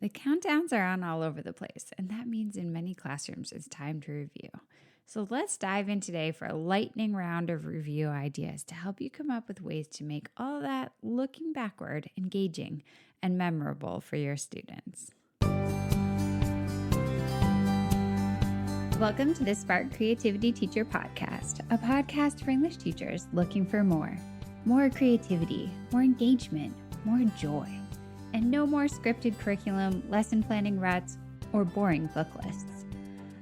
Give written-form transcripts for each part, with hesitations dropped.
The countdowns are on all over the place, and that means in many classrooms it's time to review. So let's dive in today for a lightning round of review ideas to help you come up with ways to make all that looking backward engaging and memorable for your students. Welcome to the Spark Creativity Teacher Podcast, a podcast for English teachers looking for more creativity, more engagement, more joy. And no more scripted curriculum, lesson planning ruts, or boring book lists.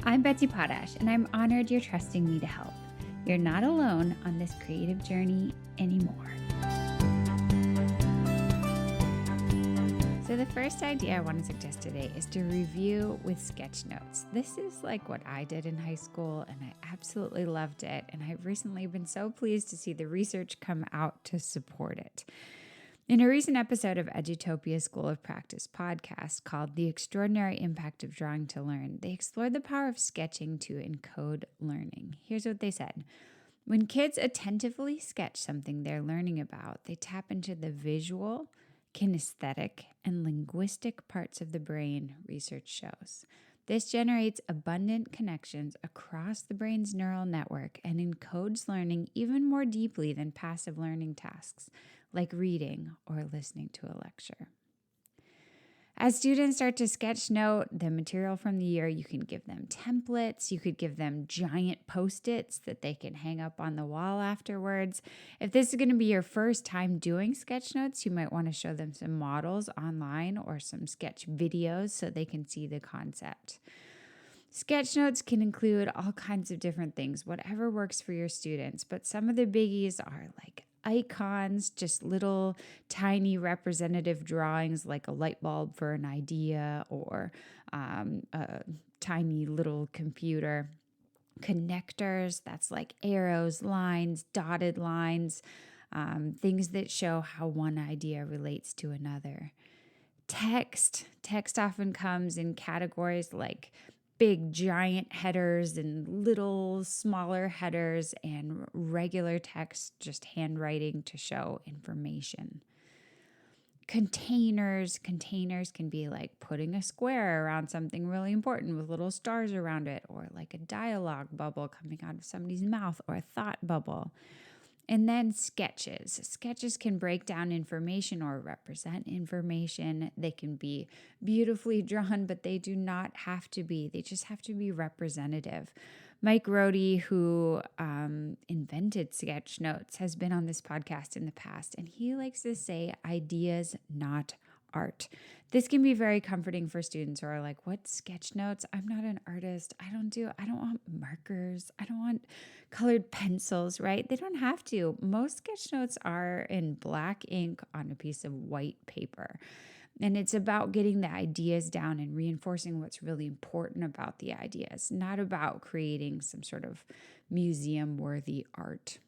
I'm Betsy Potash, and I'm honored you're trusting me to help. You're not alone on this creative journey anymore. So the first idea I want to suggest today is to review with sketch notes. This is like what I did in high school, and I absolutely loved it. And I've recently been so pleased to see the research come out to support it. In a recent episode of Edutopia School of Practice podcast called The Extraordinary Impact of Drawing to Learn, they explored the power of sketching to encode learning. Here's what they said. When kids attentively sketch something they're learning about, they tap into the visual, kinesthetic, and linguistic parts of the brain, research shows. This generates abundant connections across the brain's neural network and encodes learning even more deeply than passive learning tasks, like reading or listening to a lecture. As students start to sketch note the material from the year, you can give them templates, you could give them giant Post-its that they can hang up on the wall afterwards. If this is going to be your first time doing sketch notes, you might want to show them some models online or some sketch videos so they can see the concept. Sketch notes can include all kinds of different things, whatever works for your students, but some of the biggies are like icons, just little tiny representative drawings like a light bulb for an idea or a tiny little computer. Connectors, that's like arrows, lines, dotted lines, things that show how one idea relates to another. Text often comes in categories like big giant headers and little smaller headers and regular text, just handwriting to show information. Containers can be like putting a square around something really important with little stars around it, or like a dialogue bubble coming out of somebody's mouth, or a thought bubble. And then sketches. Sketches can break down information or represent information. They can be beautifully drawn, but they do not have to be. They just have to be representative. Mike Rohde, who invented sketch notes, has been on this podcast in the past, and he likes to say ideas, not art. This can be very comforting for students who are like, what, sketch notes? I'm not an artist. I don't want markers. I don't want colored pencils, right? They don't have to. Most sketch notes are in black ink on a piece of white paper. And it's about getting the ideas down and reinforcing what's really important about the ideas, not about creating some sort of museum-worthy art.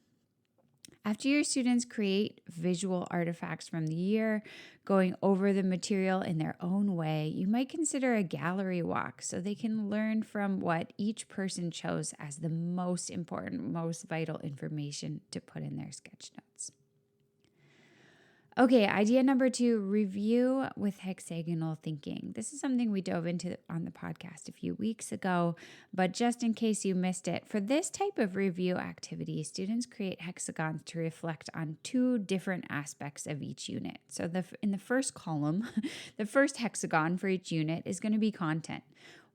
After your students create visual artifacts from the year, going over the material in their own way, you might consider a gallery walk so they can learn from what each person chose as the most important, most vital information to put in their sketch notes. Okay, idea number 2, review with hexagonal thinking. This is something we dove into on the podcast a few weeks ago, but just in case you missed it, for this type of review activity, students create hexagons to reflect on 2 different aspects of each unit. So in the first column, the first hexagon for each unit is going to be content.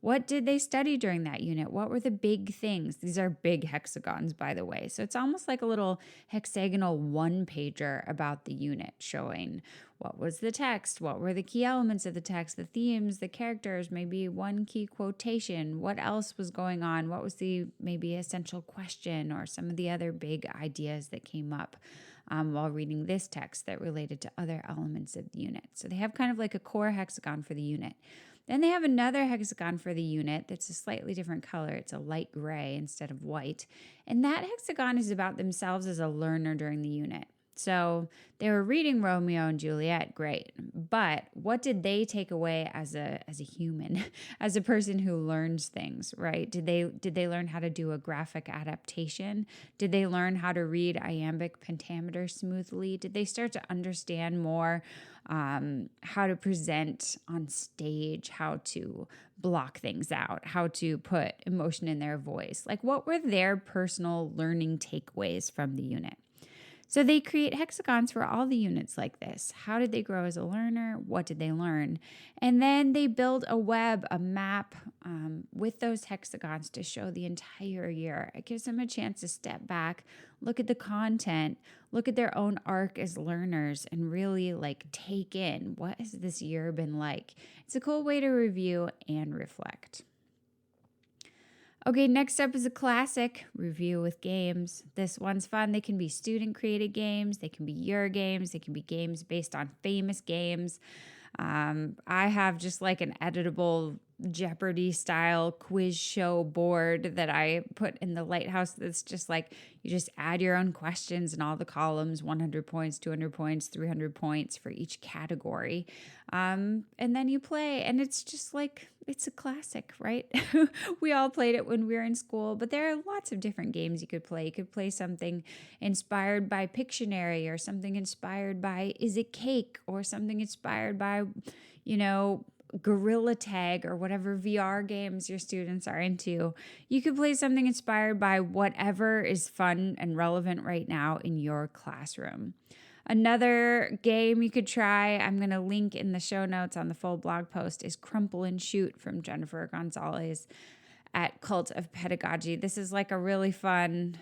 What did they study during that unit? What were the big things? These are big hexagons, by the way. So it's almost like a little hexagonal one-pager about the unit, showing what was the text, what were the key elements of the text, the themes, the characters, maybe one key quotation, what else was going on, what was the maybe essential question, or some of the other big ideas that came up while reading this text that related to other elements of the unit. So they have kind of like a core hexagon for the unit. Then they have another hexagon for the unit that's a slightly different color. It's a light gray instead of white. And that hexagon is about themselves as a learner during the unit. So they were reading Romeo and Juliet, great. But what did they take away as a human, as a person who learns things, right? Did they learn how to do a graphic adaptation? Did they learn how to read iambic pentameter smoothly? Did they start to understand more how to present on stage, how to block things out, how to put emotion in their voice? Like, what were their personal learning takeaways from the unit? So they create hexagons for all the units like this. How did they grow as a learner? What did they learn? And then they build a web, a map with those hexagons to show the entire year. It gives them a chance to step back, look at the content, look at their own arc as learners, and really like take in what has this year been like. It's a cool way to review and reflect. Okay, next up is a classic, review with games. This one's fun. They can be student-created games. They can be your games. They can be games based on famous games. I have just like an editable Jeopardy-style quiz show board that I put in the lighthouse that's just like you just add your own questions in all the columns, 100 points, 200 points, 300 points for each category. And then you play, and it's just like, it's a classic, right? We all played it when we were in school, but there are lots of different games you could play. You could play something inspired by Pictionary, or something inspired by Is It Cake, or something inspired by, Gorilla Tag, or whatever VR games your students are into. You could play something inspired by whatever is fun and relevant right now in your classroom. Another game you could try, I'm going to link in the show notes on the full blog post, is Crumple and Shoot from Jennifer Gonzalez at Cult of Pedagogy. This is like a really fun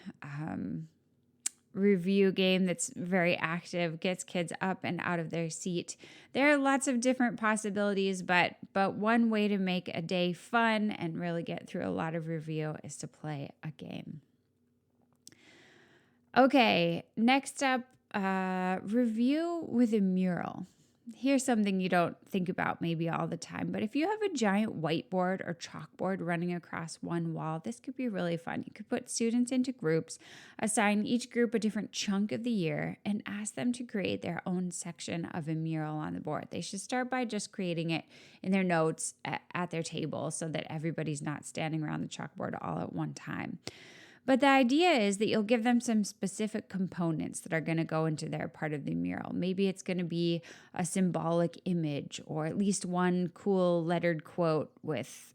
review game that's very active, gets kids up and out of their seat. There are lots of different possibilities, but one way to make a day fun and really get through a lot of review is to play a game. Okay, next up, review with a mural. Here's something you don't think about maybe all the time, but if you have a giant whiteboard or chalkboard running across one wall, this could be really fun. You could put students into groups, assign each group a different chunk of the year, and ask them to create their own section of a mural on the board. They should start by just creating it in their notes at their table so that everybody's not standing around the chalkboard all at one time. But the idea is that you'll give them some specific components that are going to go into their part of the mural. Maybe it's going to be a symbolic image, or at least one cool lettered quote with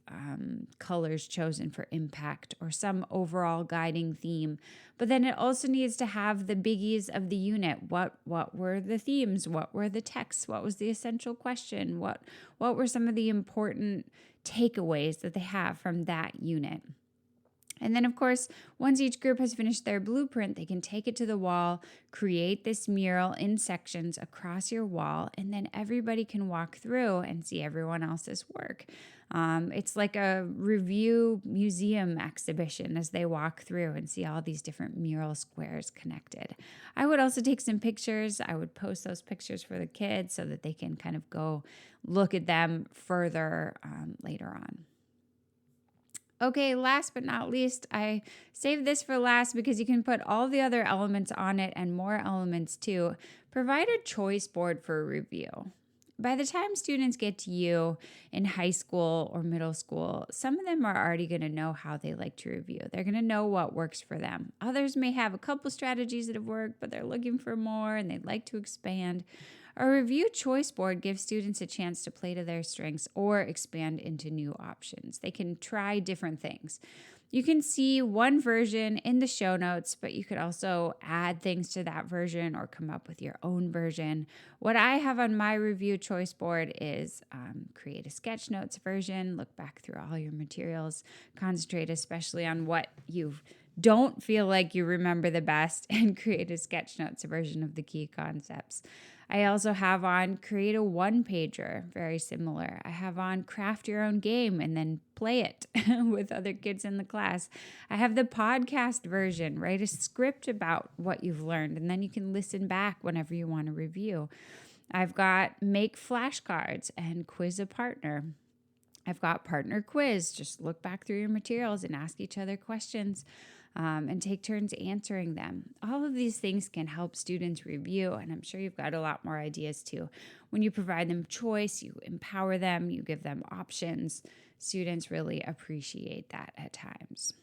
colors chosen for impact, or some overall guiding theme. But then it also needs to have the biggies of the unit. What were the themes? What were the texts? What was the essential question? What were some of the important takeaways that they have from that unit? And then, of course, once each group has finished their blueprint, they can take it to the wall, create this mural in sections across your wall, and then everybody can walk through and see everyone else's work. It's like a review museum exhibition as they walk through and see all these different mural squares connected. I would also take some pictures. I would post those pictures for the kids so that they can kind of go look at them further later on. Okay, last but not least, I saved this for last because you can put all the other elements on it and more elements too. Provide a choice board for review. By the time students get to you in high school or middle school, some of them are already going to know how they like to review. They're going to know what works for them. Others may have a couple strategies that have worked, but they're looking for more and they'd like to expand. A review choice board gives students a chance to play to their strengths or expand into new options. They can try different things. You can see one version in the show notes, but you could also add things to that version or come up with your own version. What I have on my review choice board is create a sketch notes version, look back through all your materials, concentrate especially on what you don't feel like you remember the best, and create a sketch notes version of the key concepts. I also have on create a one-pager, very similar. I have on craft your own game and then play it with other kids in the class. I have the podcast version, write a script about what you've learned, and then you can listen back whenever you want to review. I've got make flashcards and quiz a partner. I've got partner quiz, just look back through your materials and ask each other questions. and take turns answering them. All of these things can help students review, and I'm sure you've got a lot more ideas too. When you provide them choice, you empower them, you give them options. Students really appreciate that at times.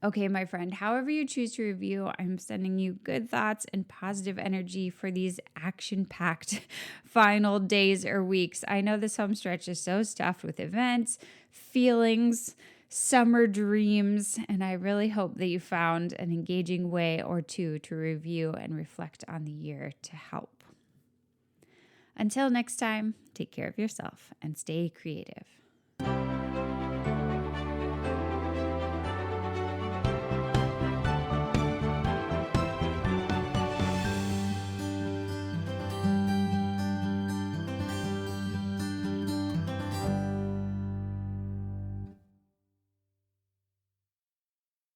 Okay, my friend, however you choose to review, I'm sending you good thoughts and positive energy for these action-packed final days or weeks. I know this home stretch is so stuffed with events, feelings, summer dreams, and I really hope that you found an engaging way or two to review and reflect on the year to help. Until next time, take care of yourself and stay creative.